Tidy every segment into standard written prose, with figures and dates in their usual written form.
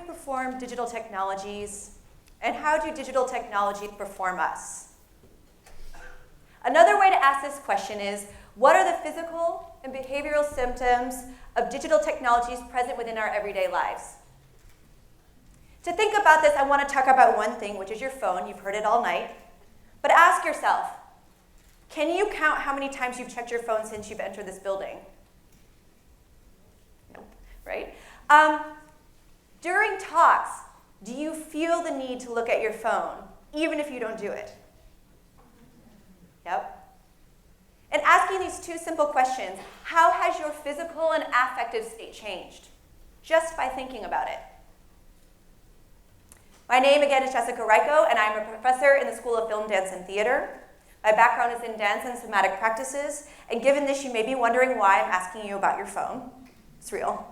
we perform digital technologies, and how do digital technologies perform us? Another way to ask this question is, what are the physical and behavioral symptoms of digital technologies present within our everyday lives? To think about this, I want to talk about one thing, which is your phone. You've heard it all night. But ask yourself, can you count how many times you've checked your phone since you've entered this building? Nope, right? During talks, do you feel the need to look at your phone, even if you don't do it? Yep. And asking these two simple questions, how has your physical and affective state changed? Just by thinking about it. My name again is Rajko, and I'm a professor in the School of Film, Dance, and Theater. My background is in dance and somatic practices, and given this, you may be wondering why I'm asking you about your phone. It's real,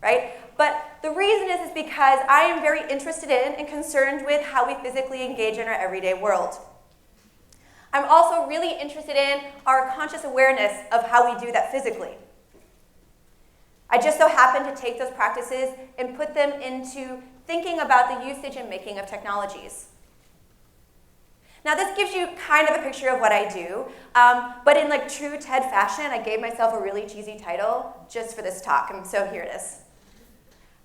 right? But the reason is because I am very interested in and concerned with how we physically engage in our everyday world. I'm also really interested in our conscious awareness of how we do that physically. I just so happen to take those practices and put them into thinking about the usage and making of technologies. Now this gives you kind of a picture of what I do, but in like true TED fashion, I gave myself a really cheesy title just for this talk, and so here it is.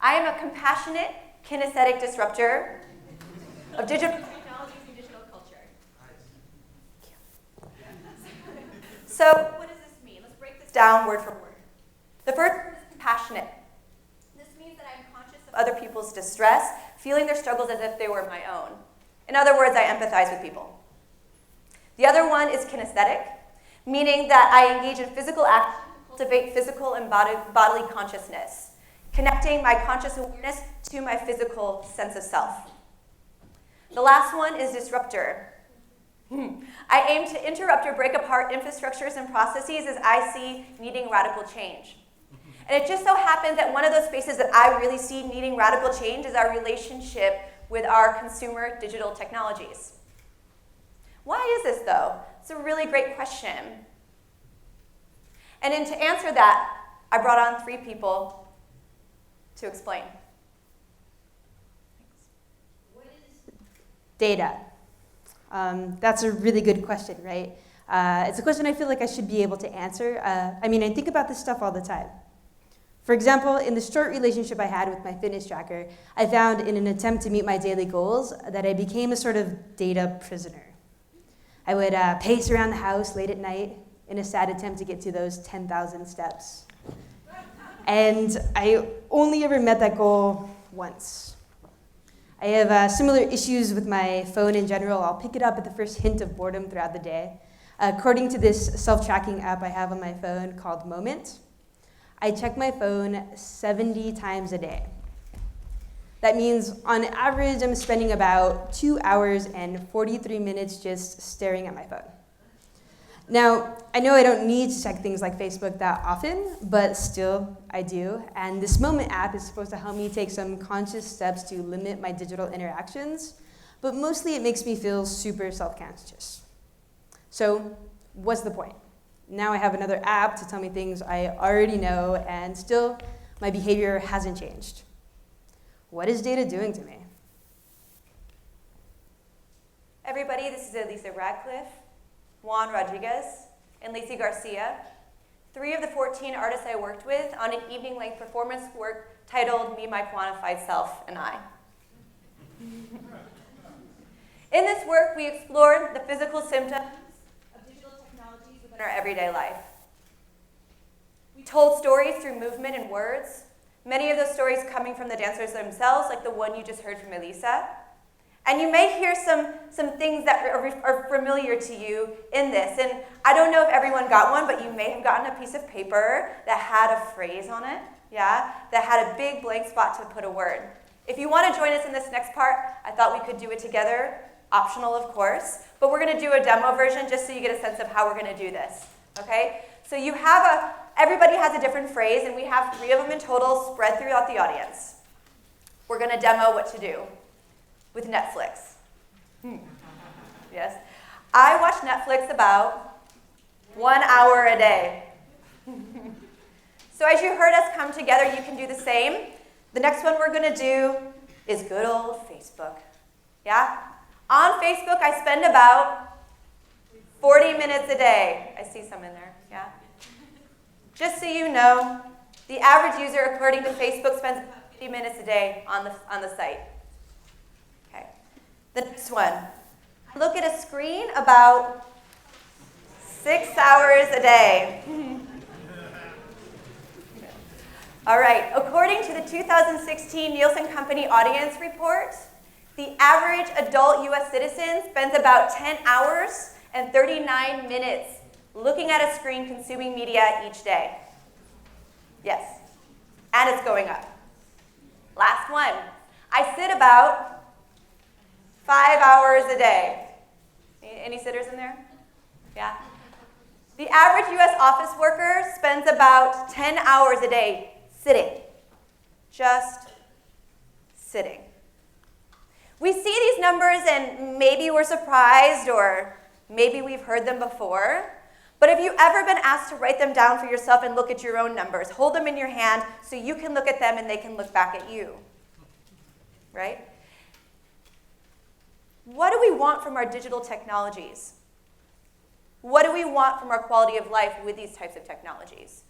I am a compassionate, kinesthetic disruptor of digital technologies and digital culture. So what does this mean? Let's break this down word for word. The first word is compassionate. This means that I'm conscious of other people's distress, feeling their struggles as if they were my own. In other words, I empathize with people. The other one is kinesthetic, meaning that I engage in physical action to cultivate physical and bodily consciousness, connecting my conscious awareness to my physical sense of self. The last one is disruptor. I aim to interrupt or break apart infrastructures and processes as I see needing radical change. And it just so happens that one of those spaces that I really see needing radical change is our relationship with our consumer digital technologies. Why is this, though? It's a really great question. And then to answer that, I brought on 3 people to explain. What is data? That's a really good question, right? It's a question I feel like I should be able to answer. I think about this stuff all the time. For example, in the short relationship I had with my fitness tracker, I found in an attempt to meet my daily goals that I became a sort of data prisoner. I would pace around the house late at night in a sad attempt to get to those 10,000 steps. And I only ever met that goal once. I have similar issues with my phone in general. I'll pick it up at the first hint of boredom throughout the day. According to this self-tracking app I have on my phone called Moment, I check my phone 70 times a day. That means, on average, I'm spending about 2 hours and 43 minutes just staring at my phone. Now, I know I don't need to check things like Facebook that often, but still, I do. And this Moment app is supposed to help me take some conscious steps to limit my digital interactions, but mostly it makes me feel super self-conscious. So, what's the point? Now I have another app to tell me things I already know, and still, my behavior hasn't changed. What is data doing to me? Everybody, this is Elisa Radcliffe, Juan Rodriguez, and Lacey Garcia, 3 of the 14 artists I worked with on an evening-length performance work titled Me, My Quantified Self, and I. In this work, we explored the physical symptoms of digital technologies within our everyday life. We told stories through movement and words, many of those stories coming from the dancers themselves, like the one you just heard from Elisa. And you may hear some things that are familiar to you in this. And I don't know if everyone got one, but you may have gotten a piece of paper that had a phrase on it, yeah, that had a big blank spot to put a word. If you want to join us in this next part, I thought we could do it together, optional of course, but we're going to do a demo version just so you get a sense of how we're going to do this, okay? So you have everybody has a different phrase, and we have 3 of them in total spread throughout the audience. We're going to demo what to do with Netflix. Yes. I watch Netflix about 1 hour a day. So as you heard us come together, you can do the same. The next one we're going to do is good old Facebook. Yeah? On Facebook, I spend about 40 minutes a day. I see some in there, yeah? Just so you know, the average user, according to Facebook, spends about 50 minutes a day on the site. Okay. The next one. I look at a screen about 6 hours a day. All right, according to the 2016 Nielsen Company Audience Report, the average adult US citizen spends about 10 hours and 39 minutes looking at a screen consuming media each day. Yes, and it's going up. Last one. I sit about 5 hours a day. Any sitters in there? Yeah? The average US office worker spends about 10 hours a day sitting. Just sitting. We see these numbers and maybe we're surprised or maybe we've heard them before. But have you ever been asked to write them down for yourself and look at your own numbers? Hold them in your hand so you can look at them and they can look back at you. Right? What do we want from our digital technologies? What do we want from our quality of life with these types of technologies?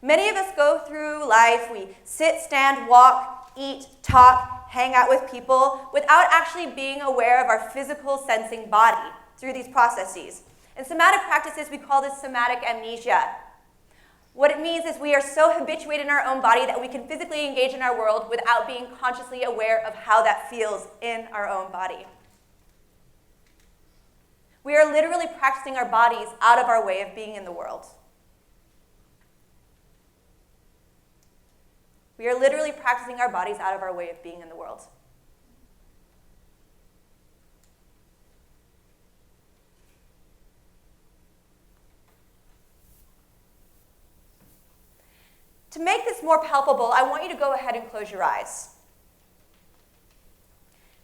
Many of us go through life, we sit, stand, walk, eat, talk, hang out with people without actually being aware of our physical sensing body through these processes. In somatic practices, we call this somatic amnesia. What it means is we are so habituated in our own body that we can physically engage in our world without being consciously aware of how that feels in our own body. We are literally practicing our bodies out of our way of being in the world. We are literally practicing our bodies out of our way of being in the world. To make this more palpable, I want you to go ahead and close your eyes.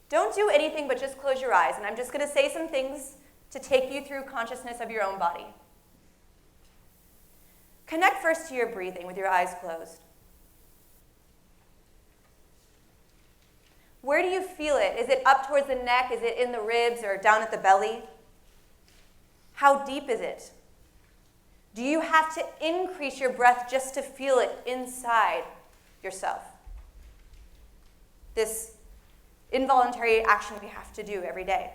Don't do anything but just close your eyes, and I'm just going to say some things to take you through consciousness of your own body. Connect first to your breathing with your eyes closed. Where do you feel it? Is it up towards the neck? Is it in the ribs or down at the belly? How deep is it? Do you have to increase your breath just to feel it inside yourself? This involuntary action we have to do every day.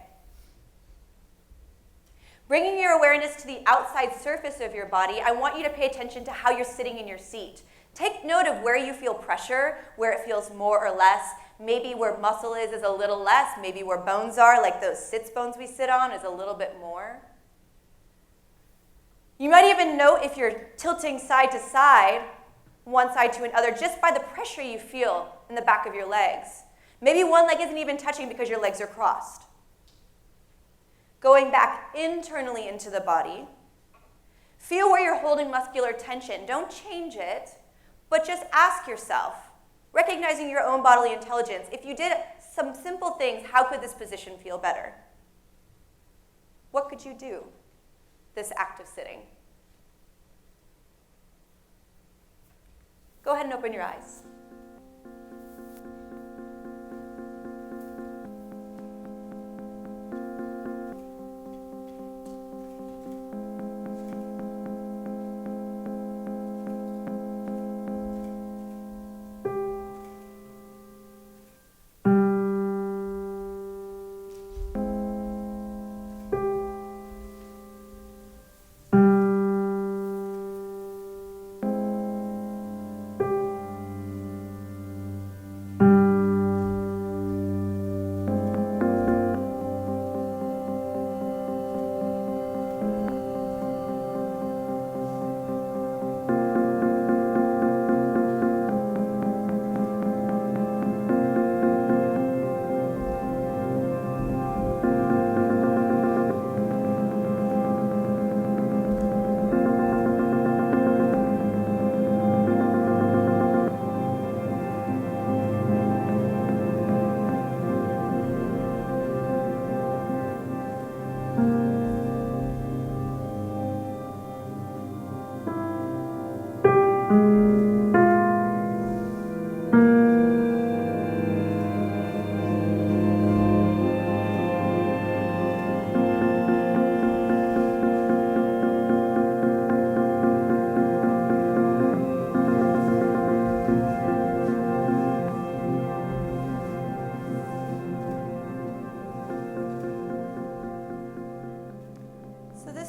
Bringing your awareness to the outside surface of your body, I want you to pay attention to how you're sitting in your seat. Take note of where you feel pressure, where it feels more or less. Maybe where muscle is a little less. Maybe where bones are, like those sits bones we sit on, is a little bit more. You might even note if you're tilting side to side, one side to another, just by the pressure you feel in the back of your legs. Maybe one leg isn't even touching because your legs are crossed. Going back internally into the body, feel where you're holding muscular tension. Don't change it, but just ask yourself, recognizing your own bodily intelligence, if you did some simple things, how could this position feel better? What could you do? This act of sitting. Go ahead and open your eyes.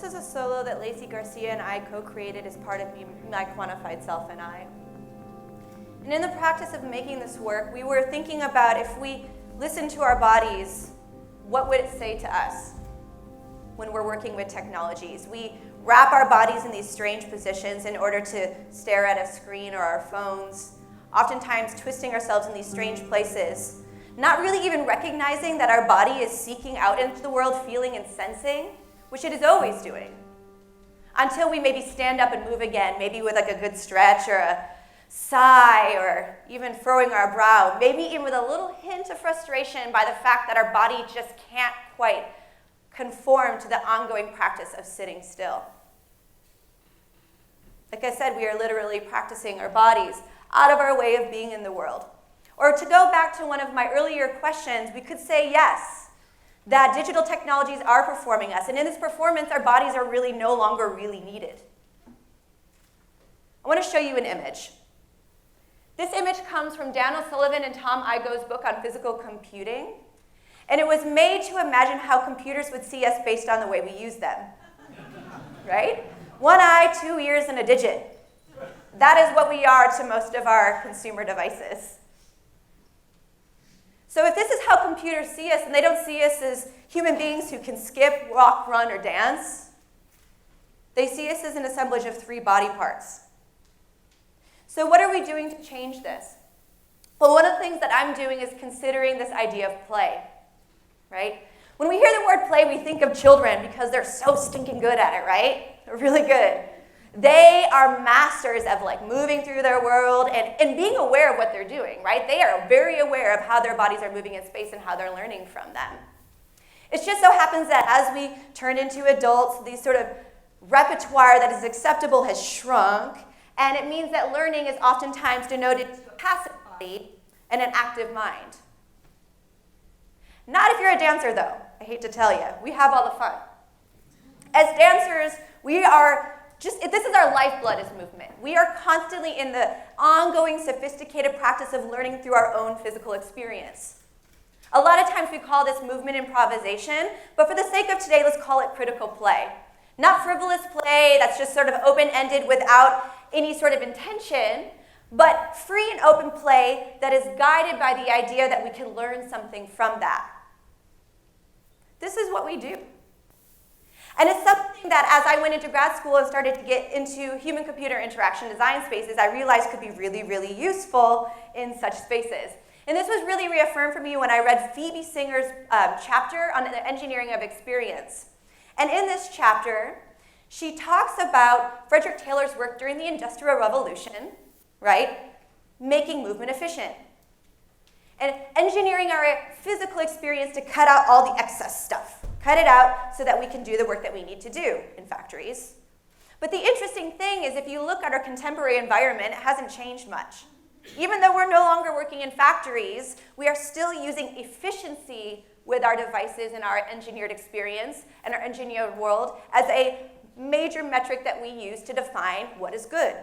is a solo that Lacey Garcia and I co-created as part of My Quantified Self and I. And in the practice of making this work, we were thinking about if we listen to our bodies, what would it say to us when we're working with technologies? We wrap our bodies in these strange positions in order to stare at a screen or our phones, oftentimes twisting ourselves in these strange places, not really even recognizing that our body is seeking out into the world, feeling and sensing, which it is always doing, until we maybe stand up and move again, maybe with like a good stretch or a sigh or even furrowing our brow, maybe even with a little hint of frustration by the fact that our body just can't quite conform to the ongoing practice of sitting still. Like I said, we are literally practicing our bodies out of our way of being in the world. Or to go back to one of my earlier questions, we could say yes, that digital technologies are performing us, and in this performance, our bodies are really no longer really needed. I want to show you an image. This image comes from Dan O'Sullivan and Tom Igoe's book on physical computing, and it was made to imagine how computers would see us based on the way we use them, right? 1 eye, 2 ears, and a digit. That is what we are to most of our consumer devices. So if this is how computers see us, and they don't see us as human beings who can skip, walk, run, or dance, they see us as an assemblage of 3 body parts. So what are we doing to change this? Well, one of the things that I'm doing is considering this idea of play, right? When we hear the word play, we think of children because they're so stinking good at it, right? They're really good. They are masters of like moving through their world and being aware of what they're doing, right? They are very aware of how their bodies are moving in space and how they're learning from them. It just so happens that as we turn into adults, these sort of repertoire that is acceptable has shrunk, and it means that learning is oftentimes denoted to a passive body and an active mind. Not if you're a dancer, though. I hate to tell you. We have all the fun. As dancers, this is our lifeblood as movement. We are constantly in the ongoing, sophisticated practice of learning through our own physical experience. A lot of times we call this movement improvisation, but for the sake of today, let's call it critical play. Not frivolous play that's just sort of open-ended without any sort of intention, but free and open play that is guided by the idea that we can learn something from that. This is what we do. And it's something that as I went into grad school and started to get into human-computer interaction design spaces, I realized could be really, really useful in such spaces. And this was really reaffirmed for me when I read Phoebe Singer's chapter on the engineering of experience. And in this chapter, she talks about Frederick Taylor's work during the Industrial Revolution, right? Making movement efficient. And engineering our physical experience to cut out all the excess stuff. Cut it out so that we can do the work that we need to do in factories. But the interesting thing is if you look at our contemporary environment, it hasn't changed much. Even though we're no longer working in factories, we are still using efficiency with our devices and our engineered experience and our engineered world as a major metric that we use to define what is good.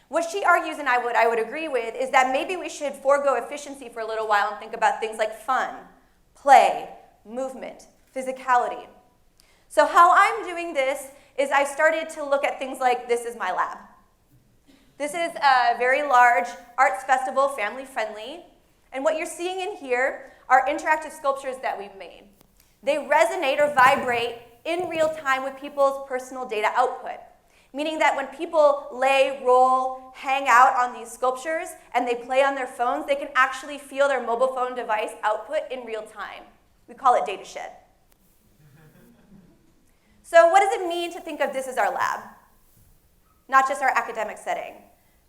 What she argues, and what I would agree with, is that maybe we should forego efficiency for a little while and think about things like fun, play, movement, physicality. So how I'm doing this is I started to look at things like this is my lab. This is a very large arts festival, family-friendly, and what you're seeing in here are interactive sculptures that we've made. They resonate or vibrate in real time with people's personal data output, meaning that when people lay, roll, hang out on these sculptures and they play on their phones, they can actually feel their mobile phone device output in real time. We call it data shed. So what does it mean to think of this as our lab? Not just our academic setting.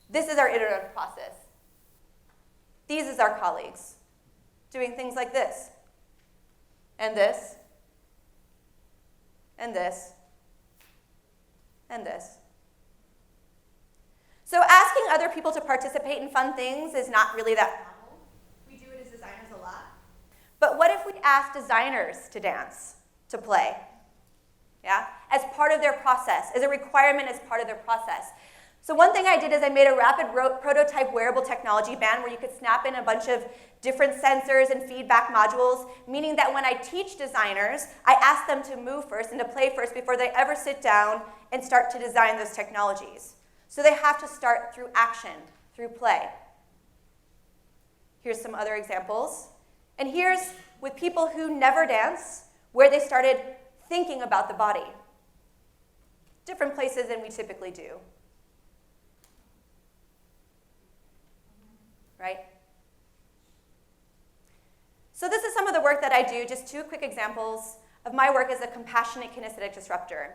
This is our iterative process. These is our colleagues doing things like this, and this, and this, and this. So asking other people to participate in fun things is not really that novel. We do it as designers a lot. But what if we ask designers to dance, to play? Yeah? As part of their process, as a requirement as part of their process. So one thing I did is I made a rapid prototype wearable technology band where you could snap in a bunch of different sensors and feedback modules, meaning that when I teach designers, I ask them to move first and to play first before they ever sit down and start to design those technologies. So they have to start through action, through play. Here's some other examples. And here's with people who never dance, where they started thinking about the body. Different places than we typically do. Right? So this is some of the work that I do, just 2 quick examples of my work as a compassionate kinesthetic disruptor.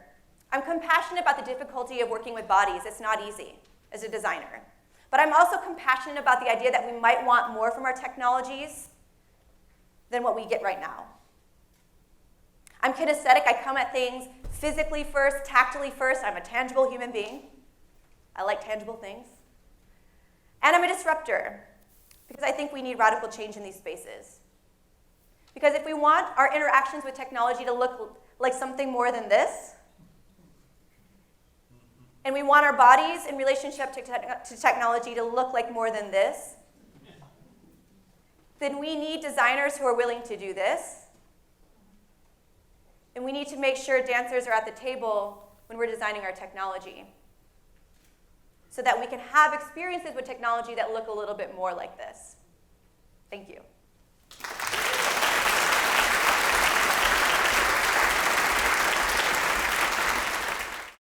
I'm compassionate about the difficulty of working with bodies. It's not easy as a designer. But I'm also compassionate about the idea that we might want more from our technologies than what we get right now. I'm kinesthetic. I come at things physically first, tactily first. I'm a tangible human being. I like tangible things. And I'm a disruptor, because I think we need radical change in these spaces. Because if we want our interactions with technology to look like something more than this, and we want our bodies in relationship to technology to look like more than this, then we need designers who are willing to do this. And we need to make sure dancers are at the table when we're designing our technology, so that we can have experiences with technology that look a little bit more like this. Thank you.